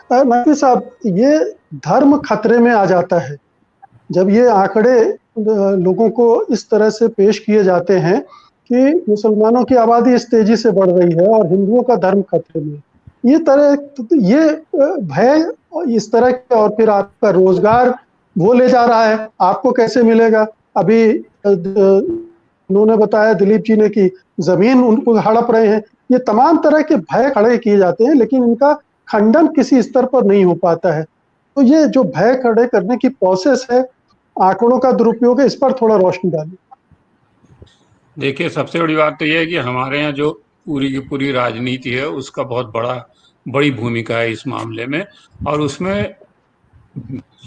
नकवी साहब, ये धर्म खतरे में आ जाता है जब ये आंकड़े लोगों को इस तरह से पेश किए जाते हैं कि मुसलमानों की आबादी इस तेजी से बढ़ रही है और हिंदुओं का धर्म खतरे में। ये भय इस तरह के, और फिर आपका रोजगार वो ले जा रहा है, आपको कैसे मिलेगा? अभी उन्होंने बताया दिलीप जी ने कि जमीन उनको हड़प रहे हैं। ये तमाम तरह के भय खड़े किए जाते हैं, लेकिन इनका खंडन किसी स्तर पर नहीं हो पाता है। तो ये जो भय खड़े करने की प्रोसेस है, आंकड़ों का दुरुपयोग है, इस पर थोड़ा रोशनी डालिए। देखिए, सबसे बड़ी बात तो यह है कि हमारे यहाँ जो पूरी की पूरी राजनीति है उसका बहुत बड़ी भूमिका है इस मामले में। और उसमें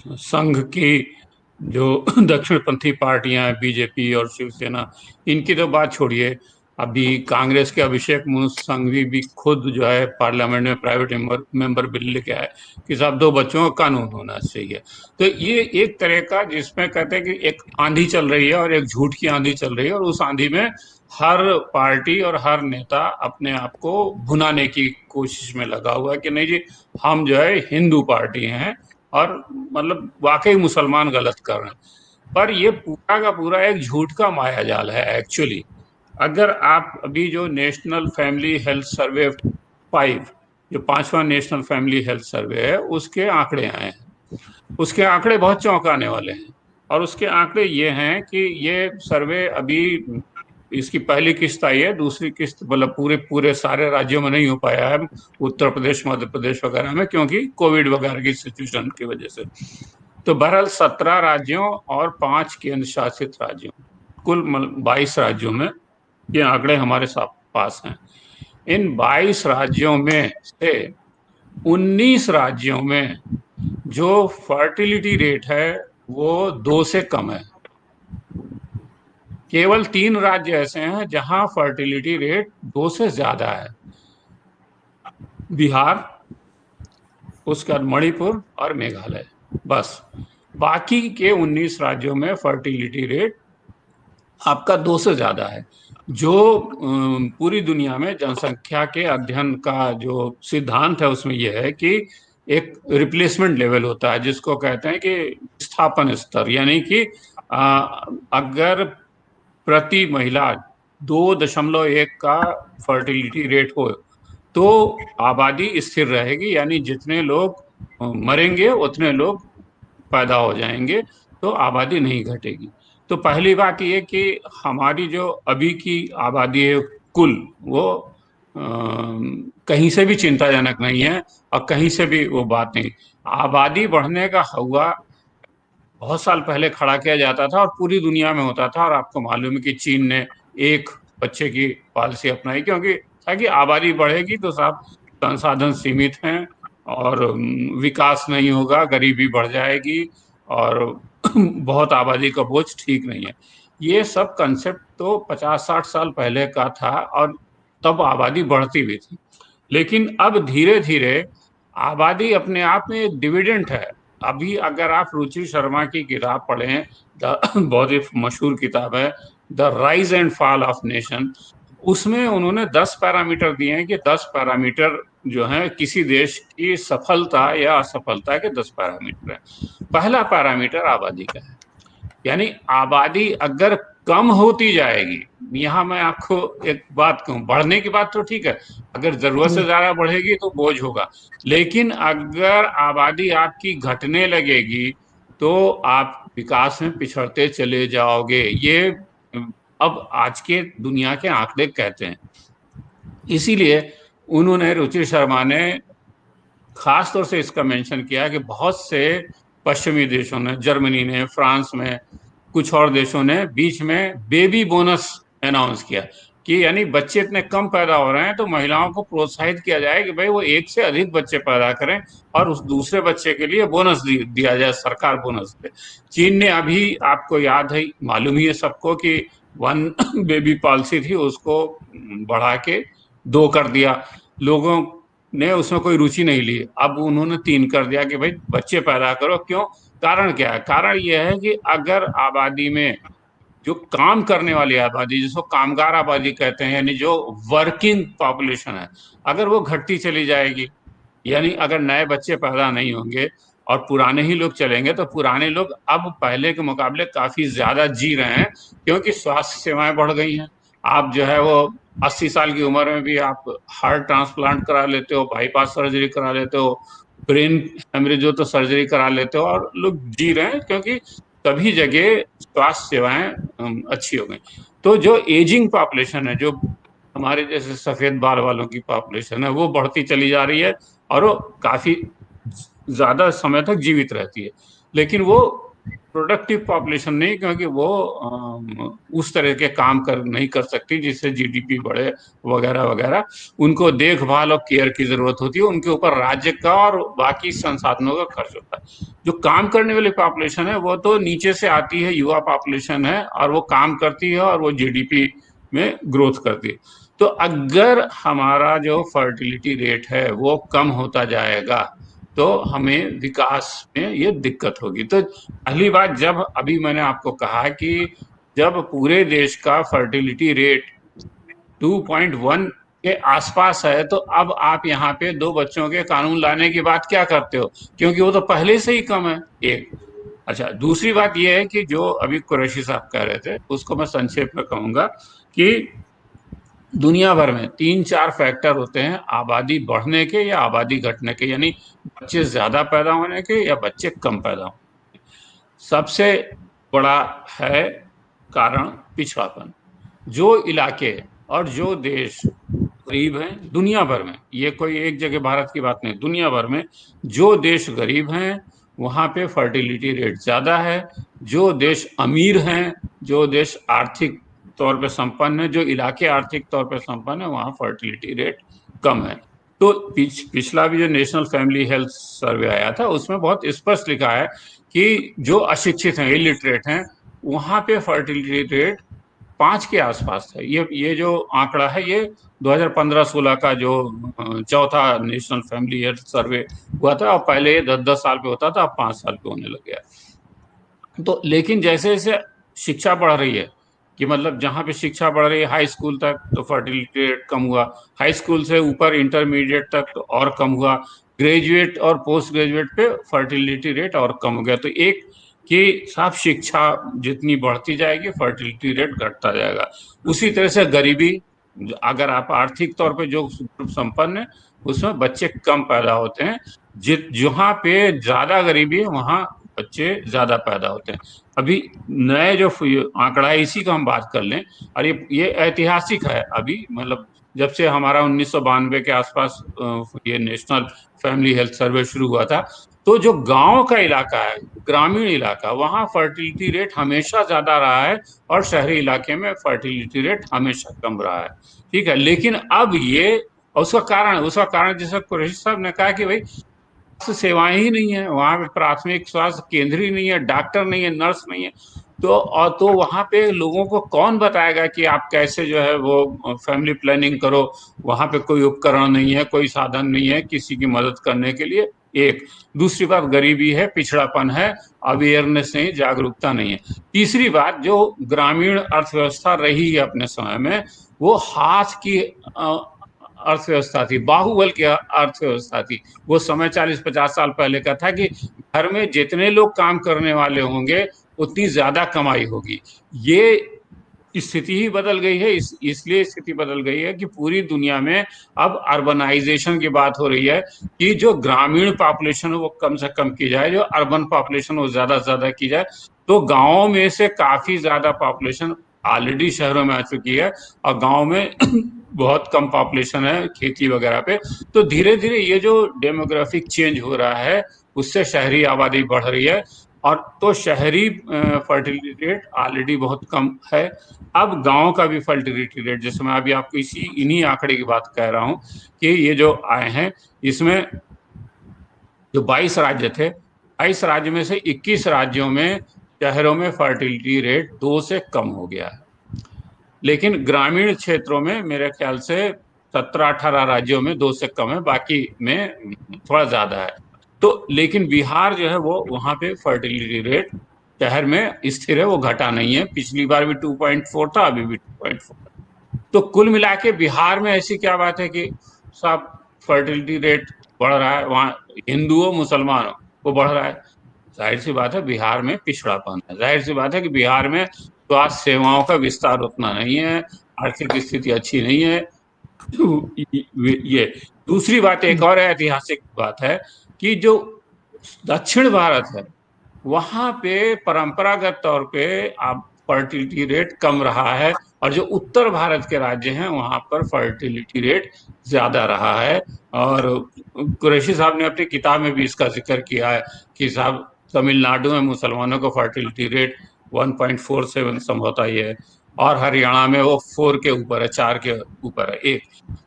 संघ की जो दक्षिणपंथी पार्टियां हैं, बीजेपी और शिवसेना, इनकी तो बात छोड़िए। अभी कांग्रेस के अभिषेक मनु संघवी भी खुद जो है पार्लियामेंट में प्राइवेट मेंबर बिल लेके आए कि साहब 2 बच्चों का कानून होना चाहिए। तो ये एक तरह का, जिसमें कहते हैं कि एक आंधी चल रही है और एक झूठ की आंधी चल रही है, और उस आंधी में हर पार्टी और हर नेता अपने आप को भुनाने की कोशिश में लगा हुआ है कि नहीं जी, हम जो है हिंदू पार्टी हैं और मतलब वाकई मुसलमान गलत कर रहे हैं। पर ये पूरा का पूरा एक झूठ का मायाजाल है एक्चुअली। अगर आप अभी जो नेशनल फैमिली हेल्थ सर्वे 5, जो 5वां नेशनल फैमिली हेल्थ सर्वे है, उसके आंकड़े आए हैं। उसके आंकड़े बहुत चौंकाने वाले हैं। और उसके आंकड़े ये हैं कि ये सर्वे अभी, इसकी पहली किस्त आई है, दूसरी किस्त मतलब पूरे पूरे सारे राज्यों में नहीं हो पाया है, उत्तर प्रदेश मध्य प्रदेश वगैरह में, क्योंकि कोविड वगैरह की सिचुएशन की वजह से। तो बहरहाल 17 राज्यों और 5 केंद्र शासित राज्यों, कुल 22 राज्यों में ये आंकड़े हमारे पास हैं। इन 22 राज्यों में से 19 राज्यों में जो फर्टिलिटी रेट है वो 2 से कम है। केवल 3 राज्य ऐसे हैं जहां फर्टिलिटी रेट 2 से ज्यादा है: बिहार, उसके बाद मणिपुर और मेघालय। बस बाकी के 19 राज्यों में फर्टिलिटी रेट आपका 2 से ज्यादा है। जो पूरी दुनिया में जनसंख्या के अध्ययन का जो सिद्धांत है उसमें यह है कि एक रिप्लेसमेंट लेवल होता है, जिसको कहते हैं कि स्थापन स्तर, यानी कि अगर प्रति महिला 2.1 का फर्टिलिटी रेट हो तो आबादी स्थिर रहेगी, यानी जितने लोग मरेंगे उतने लोग पैदा हो जाएंगे, तो आबादी नहीं घटेगी। तो पहली बात यह कि हमारी जो अभी की आबादी है कुल, वो कहीं से भी चिंताजनक नहीं है और कहीं से भी वो बात नहीं। आबादी बढ़ने का हुआ बहुत साल पहले खड़ा किया जाता था और पूरी दुनिया में होता था, और आपको मालूम है कि चीन ने 1 बच्चे की पॉलिसी अपनाई, क्योंकि ताकि आबादी बढ़ेगी तो साहब संसाधन सीमित हैं और विकास नहीं होगा, गरीबी बढ़ जाएगी और बहुत आबादी का बोझ ठीक नहीं है। ये सब कंसेप्ट तो 50-60 साल पहले का था और तब आबादी बढ़ती भी थी। लेकिन अब धीरे धीरे आबादी अपने आप में एक डिविडेंड है। अभी अगर आप रुचि शर्मा की किताब पढ़ें, बहुत ही मशहूर किताब है the rise and fall of nation, उसमें उन्होंने 10 पैरामीटर दिए हैं कि 10 पैरामीटर जो है किसी देश की सफलता या असफलता के 10 पैरामीटर है। पहला पैरामीटर आबादी का है, यानी आबादी अगर कम होती जाएगी, यहाँ मैं आपको एक बात कहूँ, बढ़ने की बात तो ठीक है, अगर जरूरत से ज्यादा बढ़ेगी तो बोझ होगा, लेकिन अगर आबादी आपकी घटने लगेगी तो आप विकास में पिछड़ते चले जाओगे। ये अब आज के दुनिया के आंकड़े कहते हैं। इसीलिए उन्होंने, रुचि शर्मा ने खास तौर से इसका मेंशन किया कि बहुत से पश्चिमी देशों ने, जर्मनी ने, फ्रांस में, कुछ और देशों ने बीच में बेबी बोनस अनाउंस किया कि यानी बच्चे इतने कम पैदा हो रहे हैं तो महिलाओं को प्रोत्साहित किया जाए कि भाई वो 1 से अधिक बच्चे पैदा करें और उस दूसरे बच्चे के लिए बोनस दिया जाए, सरकार बोनस दे। चीन ने अभी, आपको याद है, मालूम ही है सबको कि 1 बेबी पॉलिसी थी, उसको बढ़ा के 2 कर दिया। लोगों ने उसमें कोई रुचि नहीं ली, अब उन्होंने 3 कर दिया कि भाई बच्चे पैदा करो। क्यों? कारण क्या है? कारण यह है कि अगर आबादी में जो काम करने वाली आबादी, जिसको कामगार आबादी कहते हैं, यानी जो वर्किंग पॉपुलेशन है, अगर वो घटती चली जाएगी यानी अगर नए बच्चे पैदा नहीं होंगे और पुराने ही लोग चलेंगे तो पुराने लोग अब पहले के मुकाबले काफी ज्यादा जी रहे हैं, क्योंकि स्वास्थ्य सेवाएं बढ़ गई हैं। आप जो है वो 80 साल की उम्र में भी आप हार्ट ट्रांसप्लांट करा लेते हो, बाईपास सर्जरी करा लेते हो, ब्रेन हेमरेज हो तो सर्जरी करा लेते हो, और लोग जी रहे हैं क्योंकि सभी जगह स्वास्थ्य सेवाएं अच्छी हो गई। तो जो एजिंग पॉपुलेशन है, जो हमारे जैसे सफेद बाल वालों की पॉपुलेशन है, वो बढ़ती चली जा रही है और वो काफी ज्यादा समय तक जीवित रहती है। लेकिन वो प्रोडक्टिव पॉपुलेशन नहीं, क्योंकि वो उस तरह के काम नहीं कर सकती जिससे जीडीपी बढ़े वगैरह वगैरह। उनको देखभाल और केयर की जरूरत होती है, उनके ऊपर राज्य का और बाकी संसाधनों का खर्च होता है। जो काम करने वाली पॉपुलेशन है वो तो नीचे से आती है, युवा पॉपुलेशन है, और वो काम करती है और वो जीडीपी में ग्रोथ करती है। तो अगर हमारा जो फर्टिलिटी रेट है वो कम होता जाएगा तो हमें विकास में ये दिक्कत होगी। तो पहली बात, जब अभी मैंने आपको कहा कि जब पूरे देश का फर्टिलिटी रेट 2.1 के आसपास है, तो अब आप यहाँ पे 2 बच्चों के कानून लाने की बात क्या करते हो, क्योंकि वो तो पहले से ही कम है। एक अच्छा, दूसरी बात यह है कि जो अभी कुरैशी साहब कह रहे थे उसको मैं संक्षेप में कहूंगा कि दुनिया भर में 3-4 फैक्टर होते हैं आबादी बढ़ने के या आबादी घटने के, यानी बच्चे ज्यादा पैदा होने के या बच्चे कम पैदा होने के। सबसे बड़ा है कारण पिछड़ापन। जो इलाके और जो देश गरीब हैं दुनिया भर में, ये कोई एक जगह भारत की बात नहीं, दुनिया भर में जो देश गरीब हैं वहां पे फर्टिलिटी रेट ज्यादा है। जो देश अमीर हैं, जो देश आर्थिक तौर पे संपन्न है, जो इलाके आर्थिक तौर पे संपन्न है, वहां फर्टिलिटी रेट कम है। तो पिछला भी जो नेशनल फैमिली हेल्थ सर्वे आया था उसमें बहुत स्पष्ट लिखा है कि जो अशिक्षित हैं, इलिटरेट हैं, वहां पे फर्टिलिटी रेट 5 के आसपास है। ये जो आंकड़ा है ये 2015-16 का जो चौथा नेशनल फैमिली हेल्थ सर्वे हुआ था, और पहले ये 10-10 साल पे होता था, अब 5 साल पे होने लग गया। तो लेकिन जैसे जैसे शिक्षा बढ़ रही है, कि मतलब जहाँ पे शिक्षा बढ़ रही है हाई स्कूल तक, तो फर्टिलिटी रेट कम हुआ, हाई स्कूल से ऊपर इंटरमीडिएट तक तो और कम हुआ, ग्रेजुएट और पोस्ट ग्रेजुएट पे फर्टिलिटी रेट और कम हो गया। तो एक कि साफ शिक्षा जितनी बढ़ती जाएगी फर्टिलिटी रेट घटता जाएगा। उसी तरह से गरीबी, अगर आप आर्थिक तौर पे जो ग्रुप संपन्न है उसमें बच्चे कम पैदा होते हैं। जहाँ पे ज्यादा गरीबी है वहां बच्चे ज्यादा पैदा होते हैं। अभी नए जो आंकड़ा है इसी का हम बात कर लें, और ये ऐतिहासिक है। अभी मतलब जब से हमारा 1992 के आसपास ये नेशनल फैमिली हेल्थ सर्वे शुरू हुआ था, तो जो गांव का इलाका है, ग्रामीण इलाका, वहां फर्टिलिटी रेट हमेशा ज्यादा रहा है और शहरी इलाके में फर्टिलिटी रेट हमेशा कम रहा है। ठीक है, लेकिन अब ये उसका कारण जैसा कुरैशी साहब ने कहा कि भाई स्वास्थ्य सेवाएं ही नहीं है वहां पे, प्राथमिक स्वास्थ्य केंद्र ही नहीं है, डॉक्टर नहीं है, नर्स नहीं है। तो वहां पे लोगों को कौन बताएगा कि आप कैसे जो है वो फैमिली प्लानिंग करो। वहां पे कोई उपकरण नहीं है, कोई साधन नहीं है किसी की मदद करने के लिए। एक दूसरी बात गरीबी है, पिछड़ापन है, अवेयरनेस नहीं, जागरूकता नहीं है। तीसरी बात, जो ग्रामीण अर्थव्यवस्था रही है अपने समय में, वो हाथ की अर्थव्यवस्था थी, बाहुबल की अर्थव्यवस्था थी। वो समय 40-50 साल पहले का था कि घर में जितने लोग काम करने वाले होंगे उतनी ज्यादा कमाई होगी। ये स्थिति ही बदल गई है। इसलिए स्थिति बदल गई है कि पूरी दुनिया में अब अर्बनाइजेशन की बात हो रही है कि जो ग्रामीण पॉपुलेशन है वो कम से कम की जाए, जो अर्बन पॉपुलेशन वो ज्यादा से ज्यादा की जाए। तो गांवों में से काफी ज्यादा पॉपुलेशन ऑलरेडी शहरों में आ चुकी है, और गांव में बहुत कम पॉपुलेशन है खेती वगैरह पे। तो धीरे धीरे ये जो डेमोग्राफिक चेंज हो रहा है उससे शहरी आबादी बढ़ रही है, और तो शहरी फर्टिलिटी रेट ऑलरेडी बहुत कम है। अब गांव का भी फर्टिलिटी रेट, जैसे मैं अभी आपको इन्हीं आंकड़े की बात कह रहा हूं कि ये जो आए हैं इसमें जो 22 राज्य थे, 22 राज्य में से 21 राज्यों में शहरों में फर्टिलिटी रेट 2 से कम हो गया है। लेकिन ग्रामीण क्षेत्रों में मेरे ख्याल से 17-18 राज्यों में 2 से कम है, बाकी में थोड़ा ज्यादा है। तो लेकिन बिहार जो है वो वहां पे फर्टिलिटी रेट शहर में स्थिर है, वो घटा नहीं है। पिछली बार भी 2.4 था, अभी भी 2.4। तो कुल मिला के बिहार में ऐसी क्या बात है कि साहब फर्टिलिटी रेट बढ़ रहा है, वहाँ हिंदुओं मुसलमानों वो बढ़ रहा है। जाहिर सी बात है बिहार में पिछड़ापन है, जाहिर सी बात है कि बिहार में स्वास्थ्य सेवाओं का विस्तार उतना नहीं है, आर्थिक स्थिति अच्छी नहीं है। ये दूसरी बात एक और ऐतिहासिक बात है कि जो दक्षिण भारत है वहां पे परंपरागत तौर पे आप फर्टिलिटी रेट कम रहा है, और जो उत्तर भारत के राज्य हैं वहां पर फर्टिलिटी रेट ज्यादा रहा है। और कुरैशी साहब ने अपनी किताब में भी इसका जिक्र किया है कि साहब तमिलनाडु में मुसलमानों का फर्टिलिटी रेट 1.47 संभवतः ये है, और हरियाणा में वो 4 के ऊपर है, 4 के ऊपर है, एक।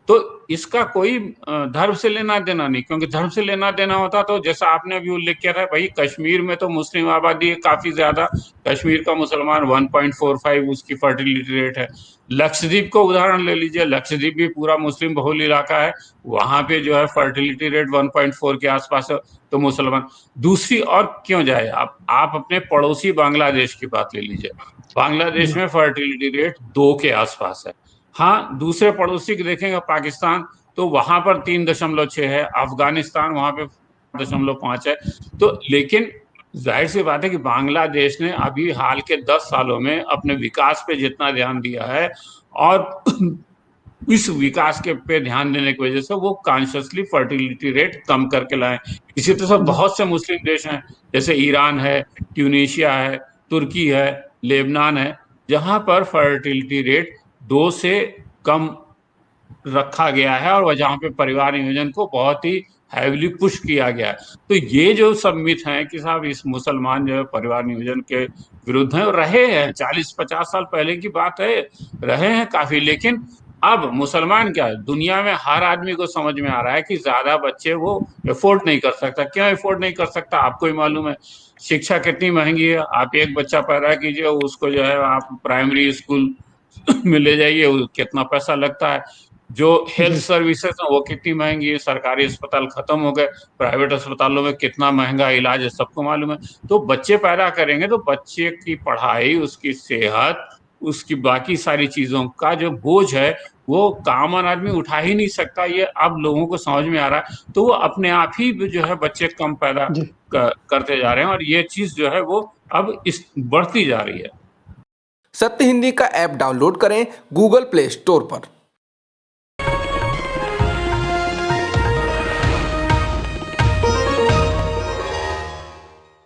तो इसका कोई धर्म से लेना देना नहीं, क्योंकि धर्म से लेना देना होता तो जैसा आपने अभी उल्लेख किया था, भाई कश्मीर में तो मुस्लिम आबादी है काफी ज्यादा, कश्मीर का मुसलमान 1.45 उसकी फर्टिलिटी रेट है। लक्षद्वीप को उदाहरण ले लीजिए, लक्षद्वीप भी पूरा मुस्लिम बहुल इलाका है, वहां पे जो है फर्टिलिटी रेट 1.4 के आसपास है, तो मुसलमान। दूसरी और क्यों जाए, आप अपने पड़ोसी बांग्लादेश की बात ले लीजिए, बांग्लादेश में फर्टिलिटी रेट 2 के आसपास है। हाँ, दूसरे पड़ोसी की देखेंगे पाकिस्तान, तो वहां पर 3.6 है, अफगानिस्तान वहां पे 5.5 है। तो लेकिन जाहिर सी बात है कि बांग्लादेश ने अभी हाल के 10 सालों में अपने विकास पे जितना ध्यान दिया है, और इस विकास के पे ध्यान देने की वजह से वो कॉन्शियसली फर्टिलिटी रेट कम करके लाए। इसी तरह से बहुत से मुस्लिम देश हैं, जैसे ईरान है, ट्यूनीशिया है, तुर्की है, लेबनान है, जहां पर फर्टिलिटी रेट 2 से कम रखा गया है, और जहाँ पे परिवार नियोजन को बहुत ही हैविली पुश किया गया है। तो ये जो सब मिथ हैं कि साहब इस मुसलमान जो है परिवार नियोजन के विरुद्ध हैं, और रहे हैं 40-50 साल पहले की बात है, रहे हैं काफी। लेकिन अब मुसलमान क्या है, दुनिया में हर आदमी को समझ में आ रहा है कि ज्यादा बच्चे वो अफोर्ड नहीं कर सकता। क्यों अफोर्ड नहीं कर सकता, आपको ही मालूम है, शिक्षा कितनी महंगी है। आप एक बच्चा पैदा कीजिए, उसको जो है आप प्राइमरी स्कूल में ले जाइए, कितना पैसा लगता है। जो हेल्थ सर्विसेज है वो कितनी महंगी है, सरकारी अस्पताल खत्म हो गए, प्राइवेट अस्पतालों में कितना महंगा इलाज है, सबको मालूम है। तो बच्चे पैदा करेंगे तो बच्चे की पढ़ाई, उसकी सेहत, उसकी बाकी सारी चीजों का जो बोझ है वो कॉमन आदमी उठा ही नहीं सकता। ये अब लोगों को समझ में आ रहा है, तो वो अपने आप ही जो है बच्चे कम पैदा करते जा रहे हैं, और ये चीज जो है वो अब इस बढ़ती जा रही है। सत्य हिंदी का ऐप डाउनलोड करें गूगल प्ले स्टोर पर।